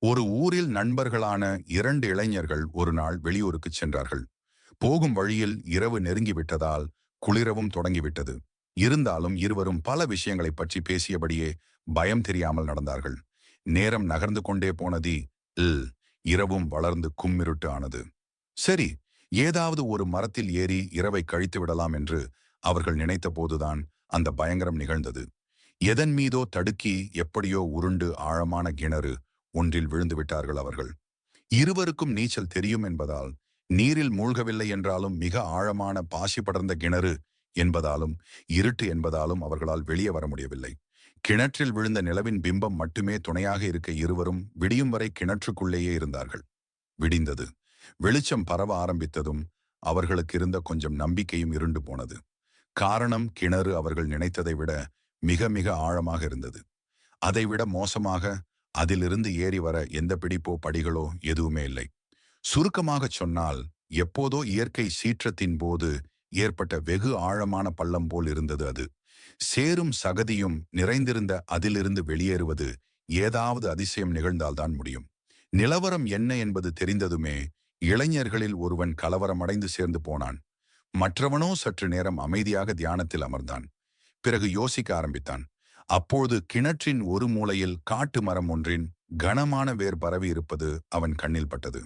ஒரு ஊரில் நண்பர்களான இரண்டு இளைஞர்கள் ஒரு நாள் வெளியூருக்கு சென்றார்கள். போகும் வழியில் இரவு நெருங்கிவிட்டதால் குளிரவும் தொடங்கிவிட்டது. இருந்தாலும் இருவரும் பல விஷயங்களைப் பற்றி பேசியபடியே பயம் தெரியாமல் நடந்தார்கள். நேரம் நகர்ந்து கொண்டே போனதி இல் இரவும் வளர்ந்து கும்மிருட்டு ஆனது. சரி, ஏதாவது ஒரு மரத்தில் ஏறி இரவை கழித்து விடலாம் என்று அவர்கள் நினைத்த போதுதான் அந்த பயங்கரம் நிகழ்ந்தது. எதன் மீதோ தடுக்கி எப்படியோ உருண்டு ஆழமான கிணறு ஒன்றில் விழுந்து விட்டார்கள் அவர்கள். இருவருக்கும் நீச்சல் தெரியும் என்பதால், நீரில் மூழ்கவில்லை என்றாலும் மிக ஆழமான பாசி படர்ந்த கிணறு என்பதாலும், இருட்டு என்பதாலும் அவர்களால் வெளியே வர முடியவில்லை. கிணற்றில் விழுந்த நிலவின் பிம்பம் மட்டுமே துணையாக இருக்க இருவரும் விடியும் வரை கிணற்றுக்குள்ளேயே இருந்தார்கள். விடிந்தது. வெளிச்சம் பரவ ஆரம்பித்ததும் அவர்களுக்கு இருந்த கொஞ்சம் நம்பிக்கையும் இருண்டு போனது. காரணம், கிணறு அவர்கள் நினைத்ததை விட மிக மிக ஆழமாக இருந்தது. அதைவிட மோசமாக, அதிலிருந்து ஏறி வர எந்த பிடிப்போ படிகளோ எதுவுமே இல்லை. சுருக்கமாகச் சொன்னால், எப்போதோ இயற்கை சீற்றத்தின் போது ஏற்பட்ட வெகு ஆழமான பள்ளம் போல் இருந்தது அது. சேரும் சகதியும் நிறைந்திருந்த அதிலிருந்து வெளியேறுவது ஏதாவது அதிசயம் நிகழ்ந்தால்தான் முடியும். நிலவரம் என்ன என்பது தெரிந்ததுமே இளைஞர்களில் ஒருவன் கலவரமடைந்து சேர்ந்து போனான். மற்றவனோ சற்று நேரம் அமைதியாக தியானத்தில் அமர்ந்தான். பிறகு யோசிக்க ஆரம்பித்தான். அப்போது கிணற்றின் ஒரு மூலையில் காட்டு மரம் ஒன்றின் கனமான வேர் பரவி இருப்பது அவன் கண்ணில் பட்டது.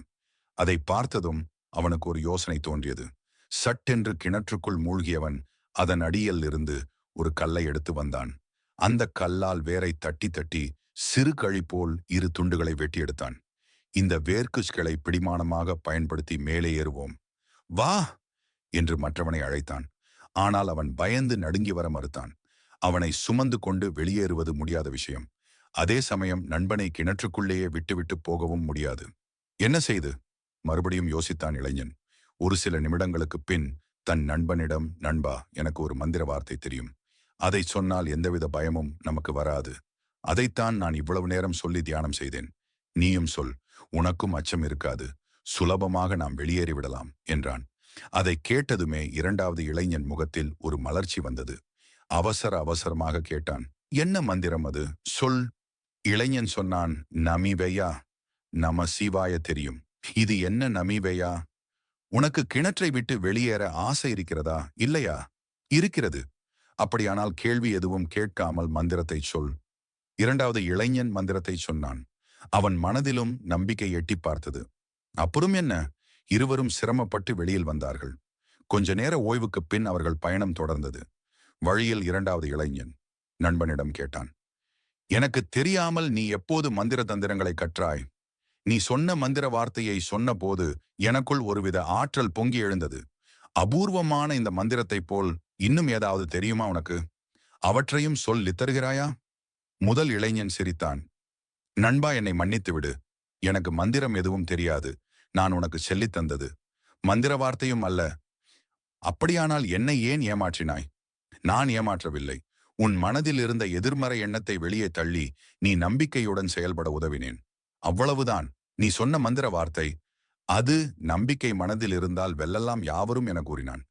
அதை பார்த்ததும் அவனுக்கு ஒரு யோசனை தோன்றியது. சட்டென்று கிணற்றுக்குள் மூழ்கியவன் அதன் அடியில் இருந்து ஒரு கல்லை எடுத்து வந்தான். அந்த கல்லால் வேரை தட்டி தட்டி சிறு கழி போல் இரு துண்டுகளை வெட்டி எடுத்தான். இந்த வேர்க்குச்களை பிடிமானமாக பயன்படுத்தி மேலே ஏறுவோம். வா என்று மற்றவனை அழைத்தான். ஆனால் அவன் பயந்து நடுங்கி வர மறுத்தான். அவனை சுமந்து கொண்டு வெளியேறுவது முடியாத விஷயம். அதே சமயம் நண்பனை கிணற்றுக்குள்ளேயே விட்டுவிட்டு போகவும் முடியாது. என்ன செய்து? மறுபடியும் யோசித்தான் இளைஞன். ஒரு சில நிமிடங்களுக்கு பின் தன் நண்பனிடம், நண்பா, எனக்கு ஒரு மந்திர வார்த்தை தெரியும். அதை சொன்னால் எந்தவித பயமும் நமக்கு வராது. அதைத்தான் நான் இவ்வளவு நேரம் சொல்லி தியானம் செய்தேன். நீயும் சொல், உனக்கும் அச்சம் இருக்காது. சுலபமாக நாம் வெளியேறிவிடலாம் என்றான். அதை கேட்டதுமே இரண்டாவது இளைஞன் முகத்தில் ஒரு மலர்ச்சி வந்தது. அவசர அவசரமாக கேட்டான், என்ன மந்திரம் அது? சொல். இளைஞன் சொன்னான், நமீவையா. நம சிவாய தெரியும். இது என்ன நமீவையா? உனக்கு கிணற்றை விட்டு வெளியேற ஆசை இருக்கிறதா? இல்லையா? இருக்கிறது. அப்படியானால் கேள்வி எதுவும் கேட்காமல் மந்திரத்தை சொல். இரண்டாவது இளைஞன் மந்திரத்தை சொன்னான். அவன் மனதிலும் நம்பிக்கை எட்டி பார்த்தது. அப்புறம் என்ன? இருவரும் சிரமப்பட்டு வெளியில் வந்தார்கள். கொஞ்ச நேர ஓய்வுக்குப் பின் அவர்கள் பயணம் தொடர்ந்தது. வழியில் இரண்டாவது இளைஞன் நண்பனிடம் கேட்டான், எனக்கு தெரியாமல் நீ எப்போது மந்திர தந்திரங்களை கற்றாய்? நீ சொன்ன மந்திர வார்த்தையை சொன்ன போது எனக்குள் ஒருவித ஆற்றல் பொங்கி எழுந்தது. அபூர்வமான இந்த மந்திரத்தைப் போல் இன்னும் ஏதாவது தெரியுமா உனக்கு? அவற்றையும் சொல்லி தருகிறாயா? முதல் இளைஞன் சிரித்தான். நண்பா, என்னை மன்னித்து விடு. எனக்கு மந்திரம் எதுவும் தெரியாது. நான் உனக்கு சொல்லித் தந்தது மந்திர வார்த்தையும் அல்ல. அப்படியானால் என்னை ஏன் ஏமாற்றினாய்? நான் ஏமாற்றவில்லை. உன் மனதில் இருந்த எதிர்மறை எண்ணத்தை வெளியே தள்ளி நீ நம்பிக்கையுடன் செயல்பட உதவினேன். அவ்வளவுதான். நீ சொன்ன மந்திர வார்த்தை, அது நம்பிக்கை மனதில் இருந்தால் வெல்லலாம் யாவரும் என கூறினான்.